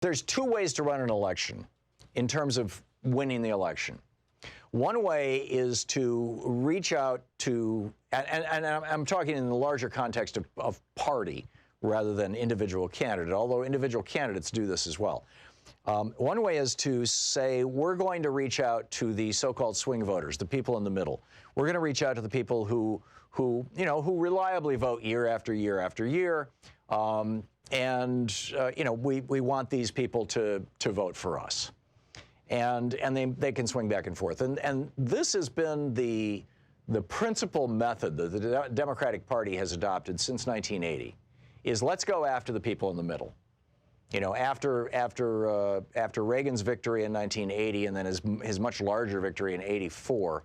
There's two ways to run an election in terms of winning the election. One way is to reach out to, and I'm talking in the larger context of party rather than individual candidate, although individual candidates do this as well. One way is to say, we're going to reach out to the so-called swing voters, the people in the middle. We're going to reach out to the people who reliably vote year after year after year. We want these people to vote for us. And they can swing back and forth. And this has been the principal method that the Democratic Party has adopted since 1980, is let's go after the people in the middle. You know, after Reagan's victory in 1980 and then his much larger victory in 84,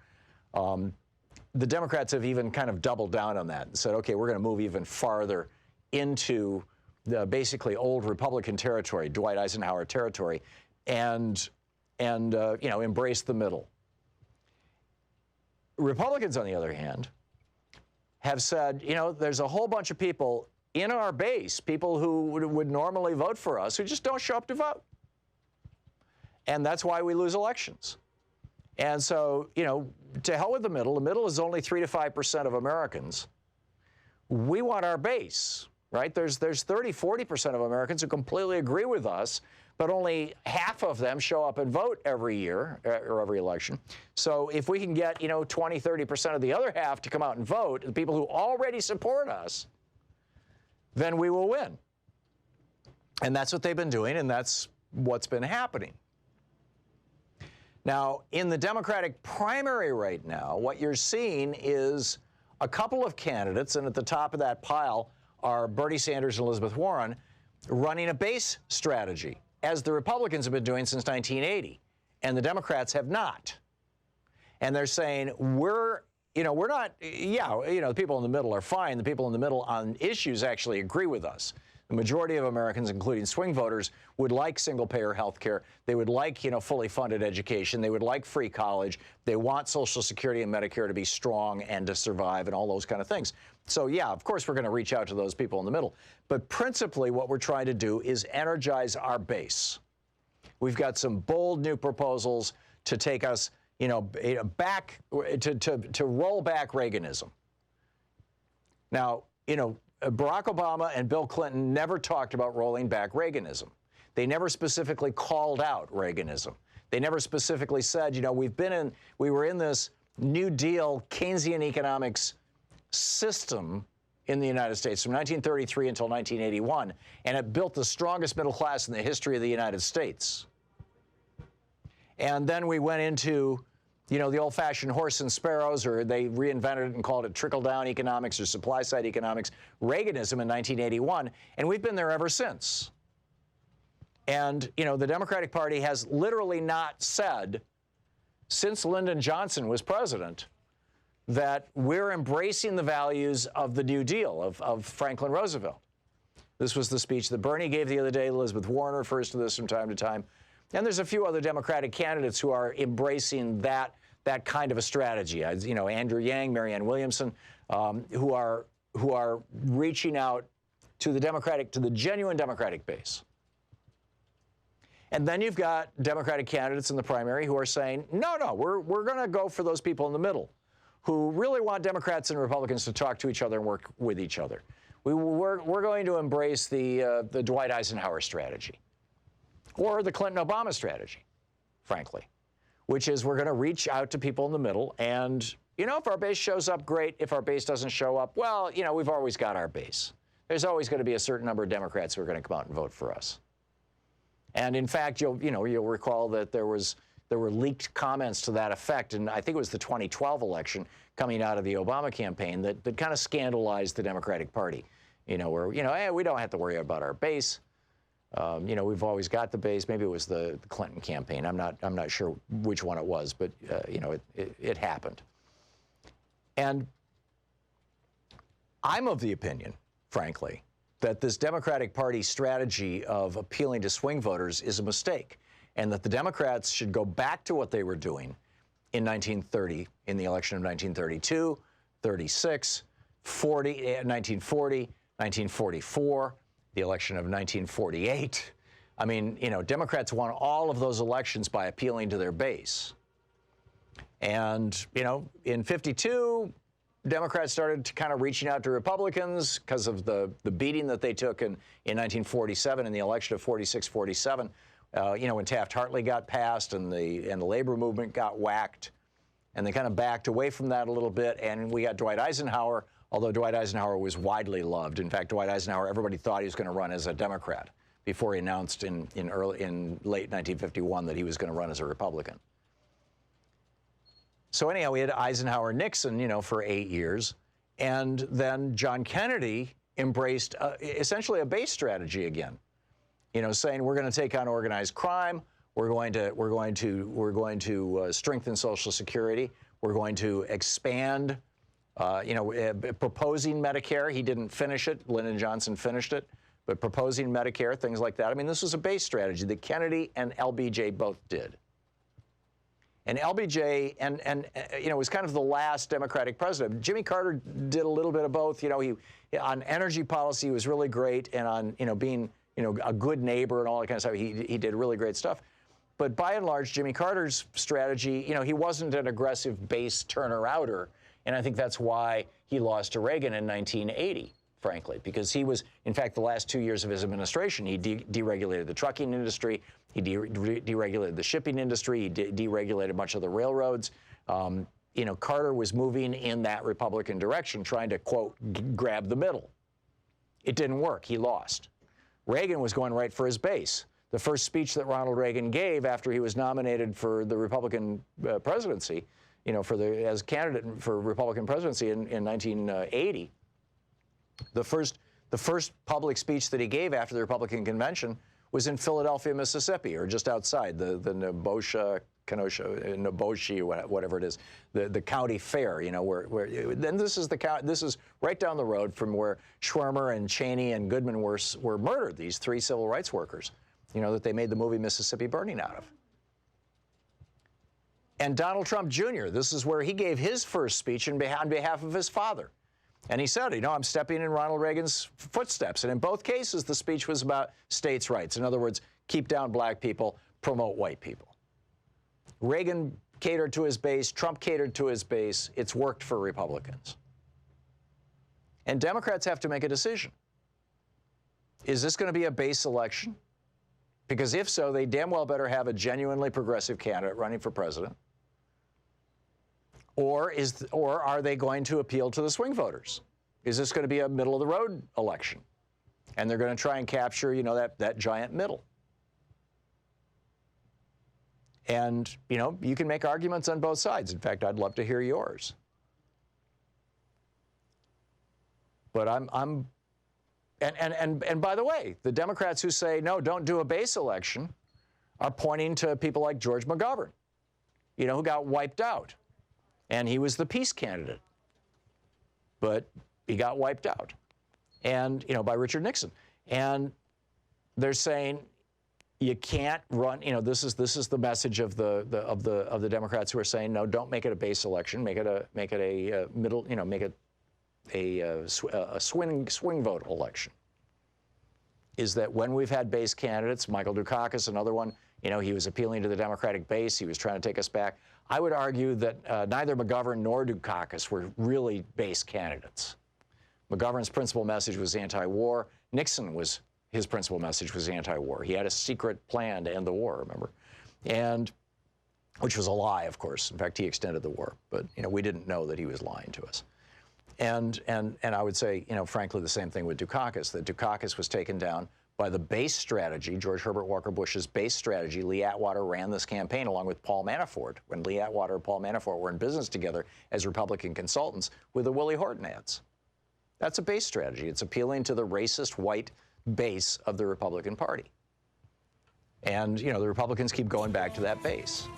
the Democrats have even kind of doubled down on that and said, okay, we're going to move even farther into the basically old Republican territory, Dwight Eisenhower territory, and embrace the middle. Republicans, on the other hand, have said, there's a whole bunch of people in our base, people who would normally vote for us, who just don't show up to vote. And that's why we lose elections. And so, to hell with the middle. The middle is only 3 to 5% of Americans. We want our base, right? There's 30, 40% of Americans who completely agree with us, but only half of them show up and vote every year or every election. So if we can get, 20, 30% of the other half to come out and vote, the people who already support us, then we will win. And that's what they've been doing, and that's what's been happening. Now, in the Democratic primary right now, what you're seeing is a couple of candidates, and at the top of that pile are Bernie Sanders and Elizabeth Warren, running a base strategy, as the Republicans have been doing since 1980, and the Democrats have not. And they're saying, the people in the middle are fine. The people in the middle on issues actually agree with us. The majority of Americans, including swing voters, would like single-payer health care. They would like, fully funded education. They would like free college. They want Social Security and Medicare to be strong and to survive and all those kind of things. So, yeah, of course, we're going to reach out to those people in the middle. But principally, what we're trying to do is energize our base. We've got some bold new proposals to take us, back, to roll back Reaganism. Now, Barack Obama and Bill Clinton never talked about rolling back Reaganism. They never specifically called out Reaganism. They never specifically said, we were in this New Deal Keynesian economics system in the United States from 1933 until 1981, and it built the strongest middle class in the history of the United States. And then we went into, the old-fashioned horse and sparrows, or they reinvented it and called it trickle-down economics or supply-side economics, Reaganism in 1981, and we've been there ever since. And, the Democratic Party has literally not said, since Lyndon Johnson was president, that we're embracing the values of the New Deal, of Franklin Roosevelt. This was the speech that Bernie gave the other day. Elizabeth Warren refers to this from time to time. And there's a few other Democratic candidates who are embracing that kind of a strategy. Andrew Yang, Marianne Williamson, who are reaching out to the genuine Democratic base. And then you've got Democratic candidates in the primary who are saying, no, we're going to go for those people in the middle who really want Democrats and Republicans to talk to each other and work with each other. We're going to embrace the Dwight Eisenhower strategy, or the Clinton-Obama strategy, frankly, which is we're going to reach out to people in the middle. And, if our base shows up, great. If our base doesn't show up, well, we've always got our base. There's always going to be a certain number of Democrats who are going to come out and vote for us. And in fact, you'll recall that there were leaked comments to that effect, and I think it was the 2012 election coming out of the Obama campaign that kind of scandalized the Democratic Party. Where hey, we don't have to worry about our base. We've always got the base. Maybe it was the Clinton campaign. I'm not sure which one it was, but it happened. And I'm of the opinion, frankly, that this Democratic Party strategy of appealing to swing voters is a mistake, and that the Democrats should go back to what they were doing in 1930, in the election of 1932, 36, 40, 1940, 1944, the election of 1948, I mean, Democrats won all of those elections by appealing to their base. And, in 52, Democrats started to kind of reaching out to Republicans because of the beating that they took in 1947 in the election of 46-47. When Taft-Hartley got passed and the labor movement got whacked, and they kind of backed away from that a little bit, and we got Dwight Eisenhower, although Dwight Eisenhower was widely loved. In fact, Dwight Eisenhower, everybody thought he was going to run as a Democrat before he announced in late 1951 that he was going to run as a Republican. So anyhow, we had Eisenhower-Nixon, for 8 years, and then John Kennedy embraced essentially a base strategy again, saying we're going to take on organized crime, we're going to strengthen Social Security, we're going to expand, proposing Medicare. He didn't finish it; Lyndon Johnson finished it, but proposing Medicare, things like that. I mean, this was a base strategy that Kennedy and LBJ both did. And LBJ, was kind of the last Democratic president. Jimmy Carter did a little bit of both. He on energy policy was really great, and on being a good neighbor and all that kind of stuff, he did really great stuff. But by and large, Jimmy Carter's strategy, he wasn't an aggressive base turner-outer, and I think that's why he lost to Reagan in 1980. Frankly, because he was, in fact, the last 2 years of his administration, he deregulated the trucking industry, he deregulated the shipping industry, he deregulated much of the railroads. Carter was moving in that Republican direction, trying to, quote, grab the middle. It didn't work. He lost. Reagan was going right for his base. The first speech that Ronald Reagan gave after he was nominated for the Republican presidency, as candidate for Republican presidency in 1980, the first public speech that he gave after the Republican convention was in Philadelphia, Mississippi, or just outside the Neboshi, whatever it is, the county fair. Then this is right down the road from where Schwimmer and Cheney and Goodman were murdered. These three civil rights workers, that they made the movie Mississippi Burning out of. And Donald Trump Jr. This is where he gave his first speech on behalf of his father. And he said, I'm stepping in Ronald Reagan's footsteps. And in both cases, the speech was about states' rights. In other words, keep down black people, promote white people. Reagan catered to his base. Trump catered to his base. It's worked for Republicans. And Democrats have to make a decision. Is this going to be a base election? Because if so, they damn well better have a genuinely progressive candidate running for president. Or are they going to appeal to the swing voters? Is this going to be a middle-of-the-road election? And they're going to try and capture, that giant middle. And, you can make arguments on both sides. In fact, I'd love to hear yours. But and by the way, the Democrats who say, no, don't do a base election, are pointing to people like George McGovern, who got wiped out. And he was the peace candidate, but he got wiped out, and by Richard Nixon. And they're saying you can't run. This is the message of the Democrats who are saying no, don't make it a base election, make it a middle, make it a swing vote election. Is that when we've had base candidates, Michael Dukakis, another one, he was appealing to the Democratic base, he was trying to take us back. I would argue that neither McGovern nor Dukakis were really base candidates. McGovern's principal message was anti-war. His principal message was anti-war. He had a secret plan to end the war, remember? And which was a lie, of course. In fact, he extended the war, but we didn't know that he was lying to us. And I would say, frankly, the same thing with Dukakis, that Dukakis was taken down by the base strategy, George Herbert Walker Bush's base strategy. Lee Atwater ran this campaign along with Paul Manafort when Lee Atwater and Paul Manafort were in business together as Republican consultants with the Willie Horton ads. That's a base strategy. It's appealing to the racist white base of the Republican Party. And, the Republicans keep going back to that base.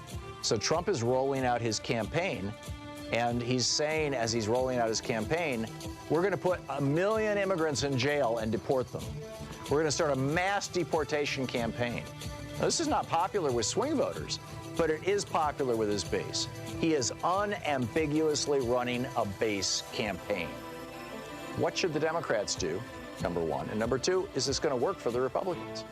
So Trump is rolling out his campaign, and he's saying, as he's rolling out his campaign, we're going to put 1 million immigrants in jail and deport them. We're going to start a mass deportation campaign. Now, this is not popular with swing voters, but it is popular with his base. He is unambiguously running a base campaign. What should the Democrats do, number one? And number two, is this going to work for the Republicans?